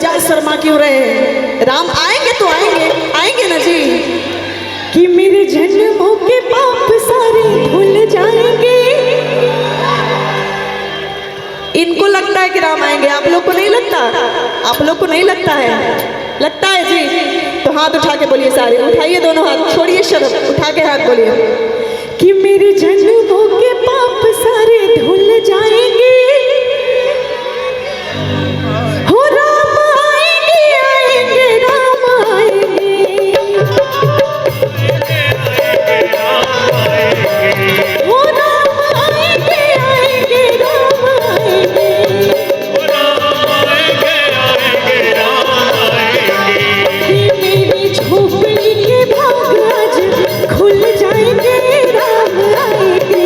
लज्जा शर्मा क्यों रहे? राम आएंगे तो आएंगे, आएंगे ना जी। कि मेरे जन्मों के पाप सारे धुल जाएंगे। इनको लगता है कि राम आएंगे, आप लोग को नहीं लगता? आप लोग को नहीं लगता है? लगता है जी। तो हाथ उठा के बोलिए सारे, उठाइए दोनों हाथ, छोड़िए शर्म, उठा के हाथ बोलिए कि मेरे जन्मों के पाप सारे धुल जाएंगे। हो राम आएंगे, आएंगे राम आएंगे। हो राम आएंगे, आएंगे राम आएंगे। कि मेरी झोपड़ी के भाग आज खुल जाएंगे, राम आएंगे।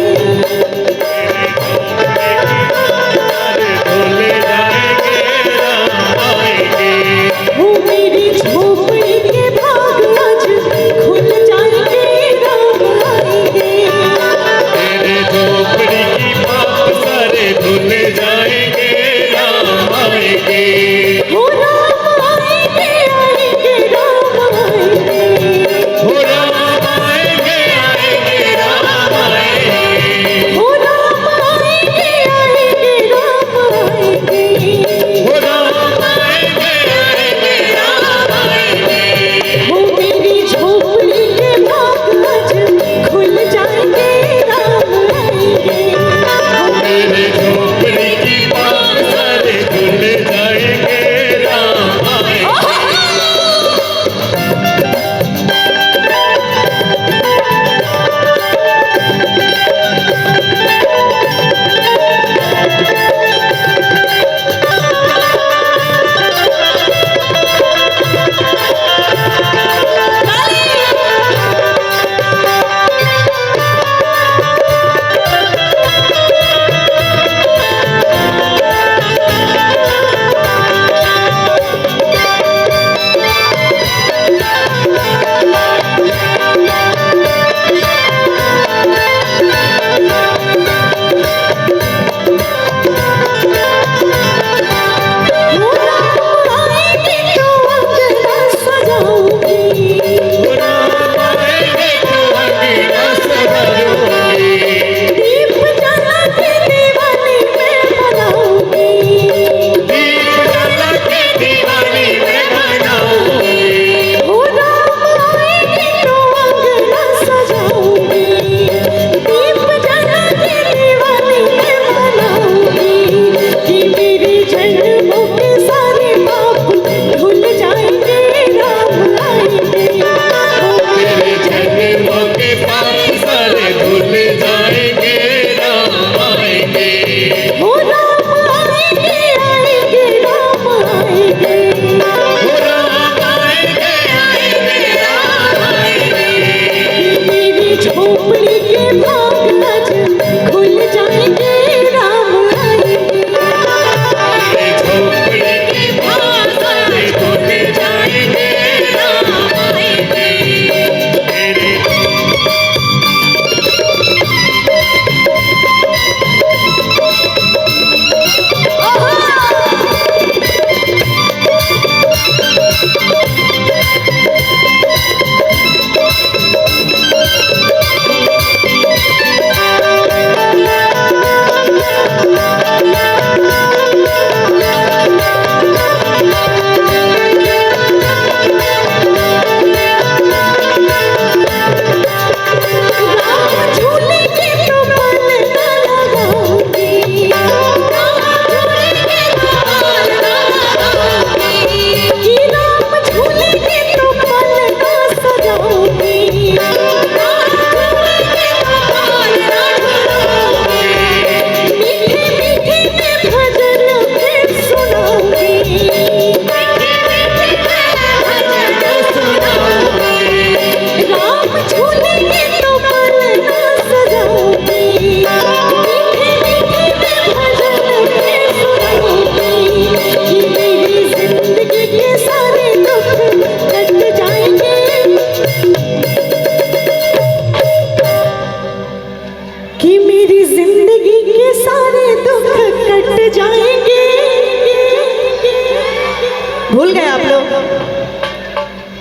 भूल गए आप लोग?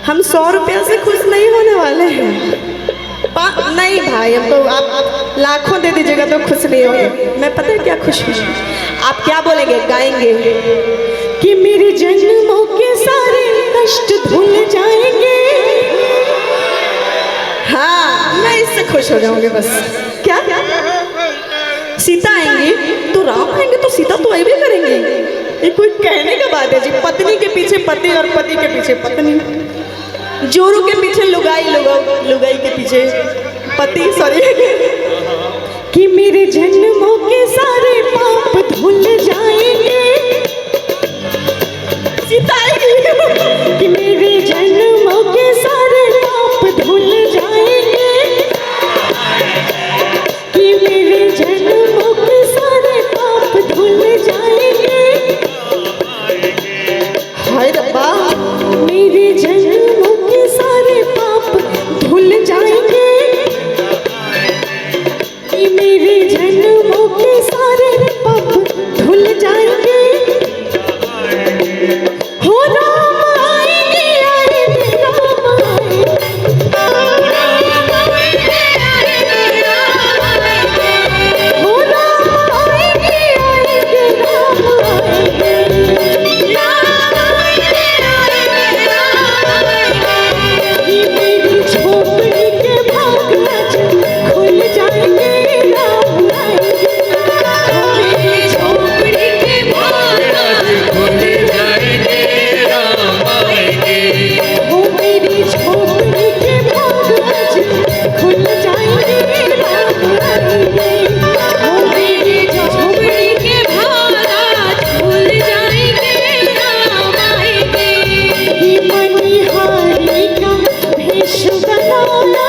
हम 100 रुपया से खुश नहीं होने वाले हैं। नहीं भाई, हम तो आप लाखों दे दीजिएगा तो खुश नहीं होंगे। मैं पता है क्या खुश हूँ। आप क्या बोलेंगे, गाएंगे कि मेरे जन्मों के सारे कष्ट धुल जाएंगे। हाँ, मैं इससे खुश हो जाऊंगी बस। क्या सीता आएंगी तो राम आएंगे तो सीता तो आए भी करेंगे। ये कोई कहने का बात है जी? पत्नी के पीछे पति और पति के पीछे पत्नी, जोरू के पीछे लुगाई, लुगाई के पीछे पति। सॉरी, कि मेरे जन्मों के सारे पाप धुल जाएंगे। सीता आएगी कि मेरे जन्मों के सारे पाप धुल जाएंगे, कि मेरे जन्मों के सारे पाप धुल जाएंगे। हाय रब्बा, मेरे जन्मों के सारे पाप धुल जाएंगे, कि मेरे जन्मों के सारे पाप धुल जाएंगे। हो राम आएंगे, आएंगे राम आएंगे, हो राम आएंगे, आएंगे राम आएंगे। कि मेरी झोपड़ी के भाग आज खुल जाएंगे, राम आएंगे। मेरी झोपड़ी के भाग आज खुल जाएंगे, राम आएंगे। हो मेरी झोपड़ी के भाग आज खुल जाएंगे, राम आएंगे। हो मेरी झोपड़ी के भाग आज खुल जाएंगे, राम आएंगे। कि मणिहारी का भेष बनाया,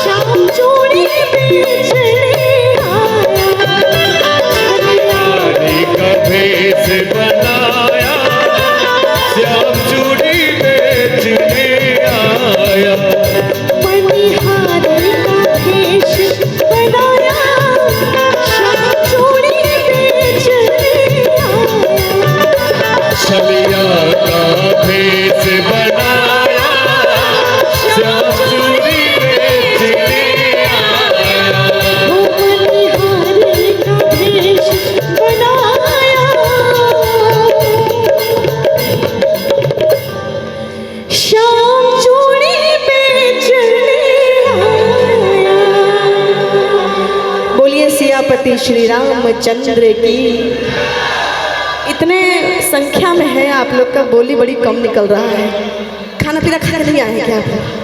श्याम चूड़ी बेचने आया। मणिहारी का भेष बनाया, श्याम चूड़ी बेचने आया। मणिहारी का भेष बनाया, श्याम चूड़ी बेचने आया। छलिया का भेष बनाया, श्याम चूड़ी बेचने आया। हो मणिहारी का भेष बनाया, श्याम चूड़ी बेचने आया। बोलिए सियापति श्री रामचंद्र की। इतने संख्या में है आप लोग का, बोली बड़ी कम निकल रहा है। खाना पीना खाने नहीं आए क्या आप लोग?